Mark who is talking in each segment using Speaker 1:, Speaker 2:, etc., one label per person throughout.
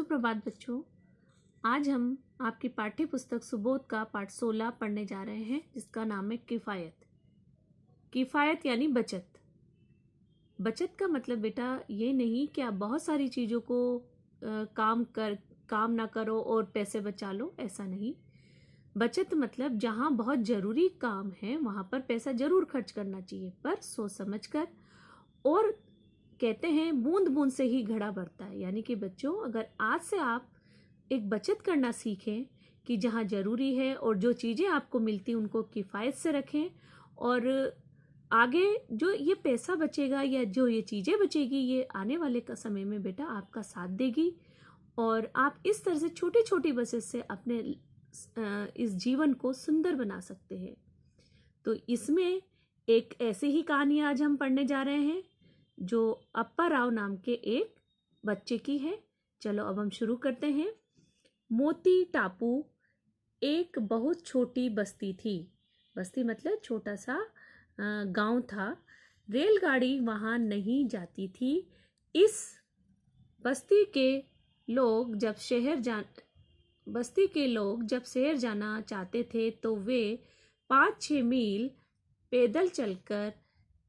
Speaker 1: सुप्रभात बच्चों। आज हम आपकी पाठ्य पुस्तक सुबोध का पाठ 16 पढ़ने जा रहे हैं, जिसका नाम है किफ़ायत। किफ़ायत यानी बचत। बचत का मतलब बेटा ये नहीं कि आप बहुत सारी चीज़ों को काम ना करो और पैसे बचा लो, ऐसा नहीं। बचत मतलब जहाँ बहुत ज़रूरी काम है वहाँ पर पैसा ज़रूर खर्च करना चाहिए, पर सोच समझ कर। और कहते हैं बूंद बूंद से ही घड़ा भरता है। यानी कि बच्चों, अगर आज से आप एक बचत करना सीखें कि जहाँ ज़रूरी है और जो चीज़ें आपको मिलती उनको किफ़ायत से रखें, और आगे जो ये पैसा बचेगा या जो ये चीज़ें बचेगी ये आने वाले का समय में बेटा आपका साथ देगी। और आप इस तरह से छोटी छोटी बचत से अपने इस जीवन को सुंदर बना सकते हैं। तो इसमें एक ऐसी ही कहानी आज हम पढ़ने जा रहे हैं जो अप्पा राव नाम के एक बच्चे की है। चलो अब हम शुरू करते हैं। मोती टापू एक बहुत छोटी बस्ती थी। बस्ती मतलब छोटा सा गांव था। रेलगाड़ी वहाँ नहीं जाती थी। इस बस्ती के लोग जब शहर जाना चाहते थे तो वे 5-6 मील पैदल चलकर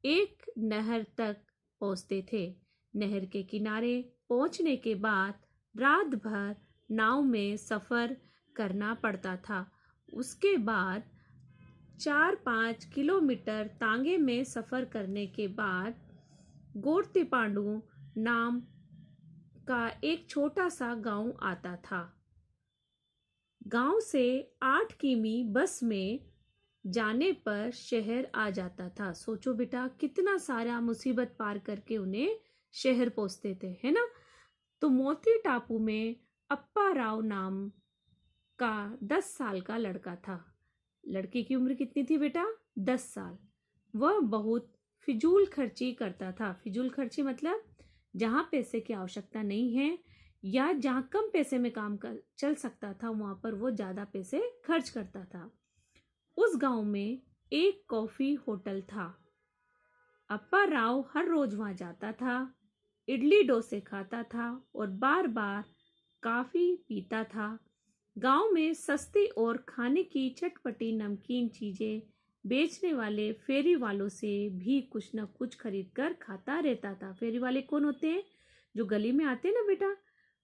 Speaker 1: एक नहर तक पहुँचते थे। नहर के किनारे पहुँचने के बाद रात भर नाव में सफ़र करना पड़ता था। उसके बाद 4-5 किलोमीटर तांगे में सफ़र करने के बाद गोरतेपांडु नाम का एक छोटा सा गांव आता था। गांव से 8 किमी बस में जाने पर शहर आ जाता था। सोचो बेटा, कितना सारा मुसीबत पार करके उन्हें शहर पहुंचते थे, है ना। तो मोती टापू में अप्पा राव नाम का 10 साल का लड़का था। लड़के की उम्र कितनी थी बेटा? 10 साल। वह बहुत फिजूल खर्ची करता था। फिजूल खर्ची मतलब जहाँ पैसे की आवश्यकता नहीं है या जहाँ कम पैसे में काम चल सकता था वहाँ पर वो ज़्यादा पैसे खर्च करता था। उस गांव में एक कॉफ़ी होटल था। अप्पा राव हर रोज वहाँ जाता था, इडली डोसे खाता था और बार बार कॉफ़ी पीता था। गांव में सस्ती और खाने की चटपटी नमकीन चीज़ें बेचने वाले फेरी वालों से भी कुछ न कुछ खरीद कर खाता रहता था। फेरी वाले कौन होते हैं? जो गली में आते हैं ना बेटा,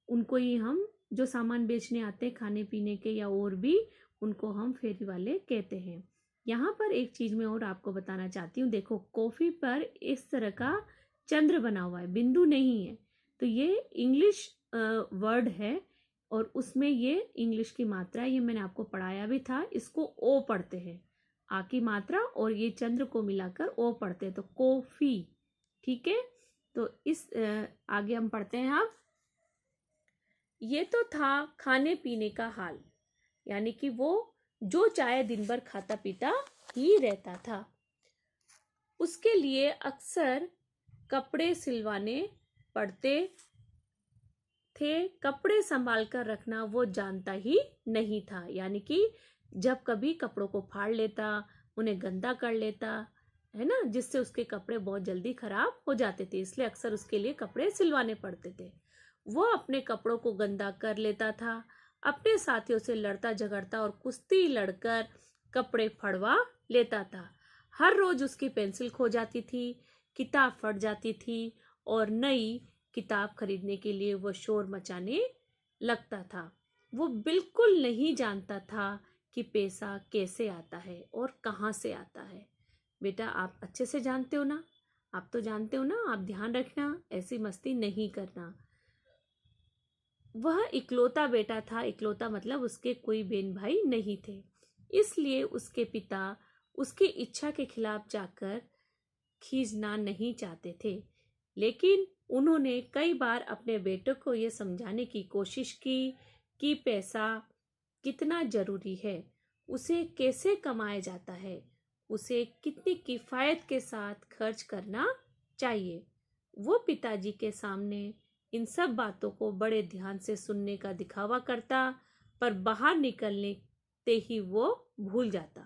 Speaker 1: उनको ही हम जो सामान बेचने आते हैं खाने पीने के या और भी, उनको हम फेरी वाले कहते हैं। यहाँ पर एक चीज़ मैं और आपको बताना चाहती हूँ। देखो, कॉफ़ी पर इस तरह का चंद्र बना हुआ है, बिंदु नहीं है। तो ये इंग्लिश वर्ड है और उसमें ये इंग्लिश की मात्रा, ये मैंने आपको पढ़ाया भी था। इसको ओ पढ़ते हैं, आ की मात्रा, और ये चंद्र को मिलाकर ओ पढ़ते हैं, तो कॉफ़ी। ठीक है, तो इस आगे हम पढ़ते हैं। अब ये तो था खाने पीने का हाल, यानी कि वो जो चाहे दिन भर खाता पीता ही रहता था। उसके लिए अक्सर कपड़े सिलवाने पड़ते थे। कपड़े संभाल कर रखना वो जानता ही नहीं था। यानी कि जब कभी कपड़ों को फाड़ लेता, उन्हें गंदा कर लेता, है ना, जिससे उसके कपड़े बहुत जल्दी खराब हो जाते थे, इसलिए अक्सर उसके लिए कपड़े सिलवाने पड़ते थे। वो अपने कपड़ों को गंदा कर लेता था, अपने साथियों से लड़ता झगड़ता और कुश्ती लड़कर कपड़े फड़वा लेता था। हर रोज उसकी पेंसिल खो जाती थी, किताब फट जाती थी और नई किताब खरीदने के लिए वो शोर मचाने लगता था। वो बिल्कुल नहीं जानता था कि पैसा कैसे आता है और कहाँ से आता है। बेटा, आप अच्छे से जानते हो ना, आप तो जानते हो ना, आप ध्यान रखना, ऐसी मस्ती नहीं करना। वह इकलौता बेटा था। इकलौता मतलब उसके कोई बहन भाई नहीं थे, इसलिए उसके पिता उसकी इच्छा के खिलाफ जाकर खींचना नहीं चाहते थे। लेकिन उन्होंने कई बार अपने बेटे को ये समझाने की कोशिश की कि पैसा कितना जरूरी है, उसे कैसे कमाया जाता है, उसे कितनी किफ़ायत के साथ खर्च करना चाहिए। वो पिताजी के सामने इन सब बातों को बड़े ध्यान से सुनने का दिखावा करता, पर बाहर निकलने ते ही वो भूल जाता।